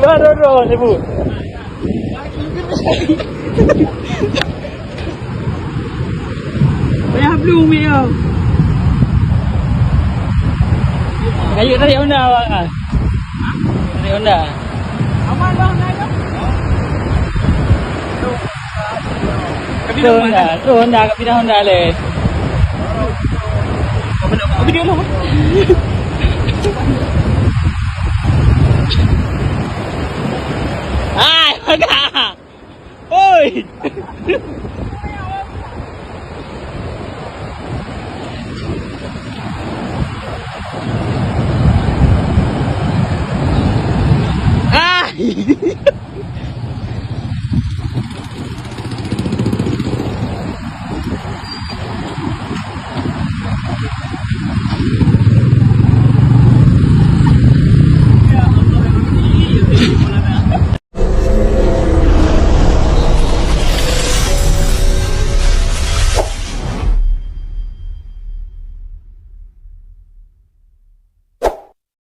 ba Roro? Ibu. Kaya blue me oh. Kayu dari Honda awak. Dari Honda. Aman bang naik. Tu Honda, kapita Honda le. Apa dia lah? Ai, agak. Oi.